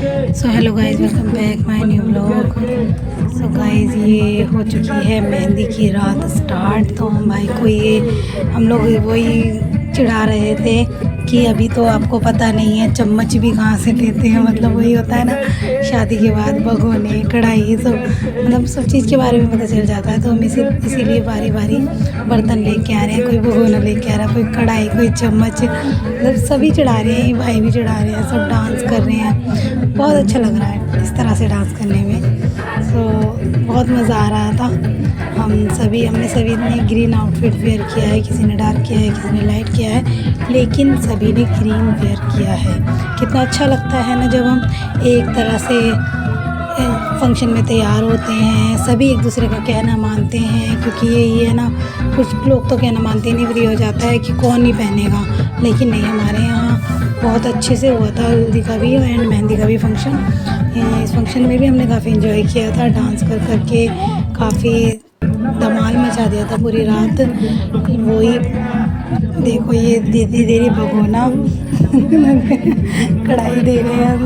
So hello guys, welcome back my new vlog. So guys, ये हो चुकी है मेहंदी की रात स्टार्ट। तो हम भाई को ये हम लोग वही चिढ़ा रहे थे कि अभी तो आपको पता नहीं है चम्मच भी कहाँ से लेते हैं। मतलब वही होता है ना, शादी के बाद भगोने कढ़ाई सब मतलब सब चीज़ के बारे में पता चल जाता है। तो हम इसीलिए बारी बारी बर्तन लेके आ रहे हैं। कोई भगोना लेके आ रहा है, कोई कढ़ाई, कोई चम्मच, मतलब सभी चढ़ा रहे हैं। भाई भी चढ़ा रहे हैं, सब डांस कर रहे हैं। बहुत अच्छा लग रहा है इस तरह से डांस करने में। सो बहुत मज़ा आ रहा था। हमने सभी ने ग्रीन आउटफिट वेयर किया है, किसी ने डार्क किया है, किसी ने लाइट किया है, लेकिन सभी ने ग्रीन वेयर किया है। कितना अच्छा लगता है ना जब हम एक तरह से फंक्शन में तैयार होते हैं, सभी एक दूसरे का कहना मानते हैं। क्योंकि ये है ना, कुछ लोग तो कहना मानते नहीं, फ्री हो जाता है कि कौन नहीं पहनेगा। लेकिन नहीं, हमारे यहाँ बहुत अच्छे से हुआ था हल्दी का भी एंड मेहंदी का भी फंक्शन। इस फंक्शन में भी हमने काफ़ी एंजॉय किया था, डांस कर कर के काफ़ी धमाल मचा दिया था पूरी रात। वही देखो, ये दीदी दे रही भगोना कढ़ाई दे रहे हैं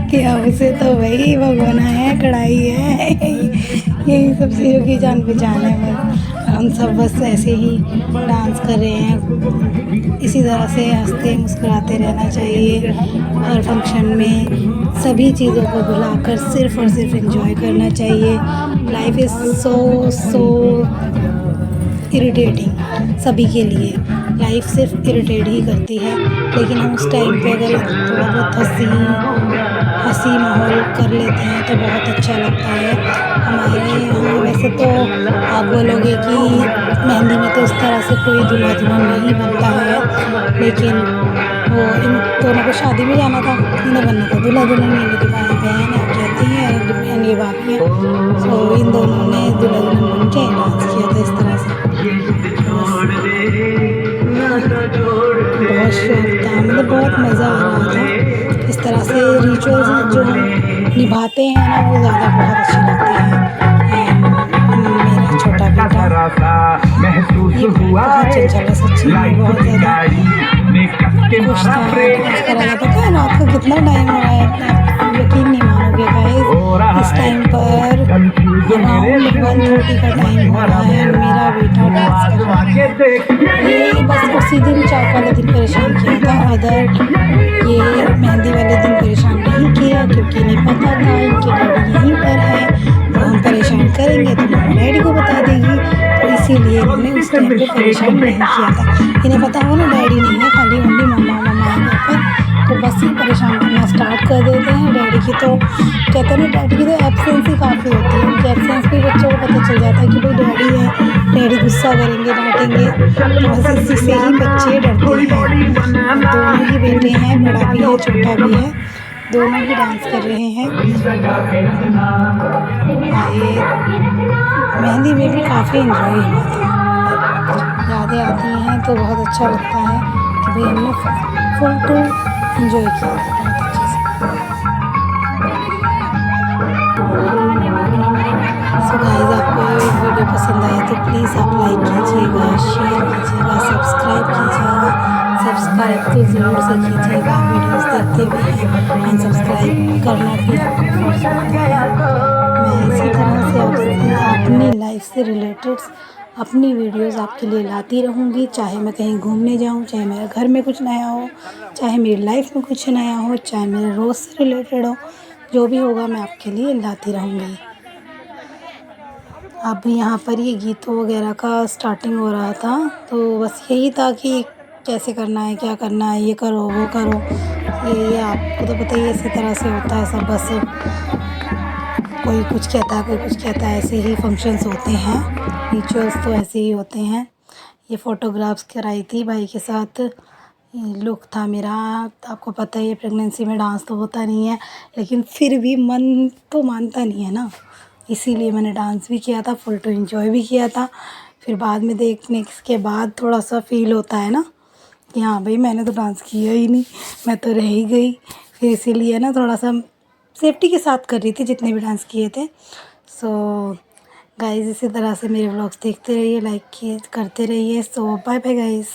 कि अब से तो वही भगोना है, कढ़ाई है। यही सब चीज़ों की जान पहचान है। बस हम सब बस ऐसे ही डांस कर रहे हैं। इसी तरह से हंसते मुस्कुराते रहना चाहिए हर फंक्शन में। सभी चीज़ों को भुलाकर सिर्फ़ और सिर्फ एंजॉय करना चाहिए। लाइफ इज़ सो इरिटेटिंग सभी के लिए। लाइफ सिर्फ इरिटेट ही करती है, लेकिन हम उस टाइम पे अगर थोड़ा बहुत हंसी माहौल कर लेते हैं तो बहुत अच्छा लगता है। हमारे यहाँ वैसे तो आप बोलोगे कि मेहंदी में तो इस तरह से कोई दूल्हा दुल्हन नहीं बनता है, लेकिन वो इन दोनों को शादी में जाना था, इन्हें बनना था दूल्हा दुल्हन। मेरी तो भाई बहन आप कहती हैं, बहन ये बाकी है। सो इन दोनों ने दूल्हा दुल्हन बन के डांस किया था इस तरह से। बहुत शौक था, मतलब बहुत मज़ा आ रहा था। इस तरह से रिचुअल्स जो हम निभाते हैं ना, वो ज़्यादा बहुत अच्छे लगते हैं। मेरा छोटा बेटा ये बहुत चंचल है, सच्ची में बहुत ज़्यादा खुश था। डांस करा था। पता है रात का कितना टाइम हो रहा है, आप यकीन नहीं मानोगे गाइस। इस टाइम पर अराउंड 1:30 का टाइम हो रहा है। मेरा बेटा डांस कर रहा है। ये बस उसी दिन चाक वाले दिन परेशान किया था, अदर ये मेहंदी वाले दिन परेशान नहीं किया, क्योंकि नहीं पता था इनके डैडी यहीं पर है। तो हम परेशान करेंगे तो मम्मा डैडी को बता देगी, तो इसीलिए इन्होंने उस टाइम पे परेशान नहीं किया था। इन्हें पता हो ना डैडी नहीं है, खाली ओनली मम्मा है घर पर, तो बस ही परेशान करना स्टार्ट कर देते हैं। डैडी की तो कहते हैं ना, डैडी की तो एब्सेंस ही काफ़ी होती है। उनकी एब्सेंस भी बच्चों को पता चल जाता है कि भाई डैडी है, डैडी गुस्सा करेंगे, डांटेंगे। तो बस इसी से ही बच्चे डरते हैं। दोनों ही बेटे हैं, बड़ा भी है छोटा भी है, दोनों ही डांस कर रहे हैं। ये मेहंदी में भी काफ़ी एंजॉय हुआ था। यादें आती हैं तो बहुत अच्छा लगता है कि भाई हमने फुल टू एंजॉय किया था बहुत अच्छे से। सो गाइस, आपको ये वीडियो पसंद आए तो प्लीज़ आप लाइक कीजिएगा, शेयर कीजिएगा, सब्सक्राइब कीजिएगा। सब्सक्राइब तो ज़रूर से कीजिएगा, वीडियोस देखते भी हैं, अनसब्सक्राइब करना भी आपको फर्ज होता है। मैं इसी तरह से आपसे अपनी लाइफ से रिलेटेड अपनी वीडियोस आपके लिए लाती रहूँगी। चाहे मैं कहीं घूमने जाऊँ, चाहे मेरे घर में कुछ नया हो, चाहे मेरी लाइफ में कुछ नया हो, चाहे मेरे रोज़ से रिलेटेड हो, जो भी होगा मैं आपके लिए लाती रहूँगी। अब यहाँ पर ये गीतों वगैरह का स्टार्टिंग हो रहा था, तो बस यही था कि कैसे करना है, क्या करना है, ये करो वो करो। ये आपको तो पता ही है, इसी तरह से होता है सब। बस कोई कुछ कहता है, कोई कुछ कहता है, ऐसे ही फंक्शंस होते हैं। रिचुअल्स तो ऐसे ही होते हैं। ये फ़ोटोग्राफ्स कराई थी भाई के साथ, लुक था मेरा। आपको पता है प्रेगनेंसी में डांस तो होता नहीं है, लेकिन फिर भी मन तो मानता नहीं है ना, इसीलिए मैंने डांस भी किया था, फुल टू एंजॉय भी किया था। फिर बाद में देखने के बाद थोड़ा सा फ़ील होता है ना कि हाँ भाई, मैंने तो डांस किया ही नहीं, मैं तो रह ही गई। फिर इसीलिए ना थोड़ा सा सेफ्टी के साथ कर रही थी जितने भी डांस किए थे। सो गाइज़, इसी तरह से मेरे व्लॉग्स देखते रहिए, लाइक करते रहिए। सो बाय बाय गाइज़।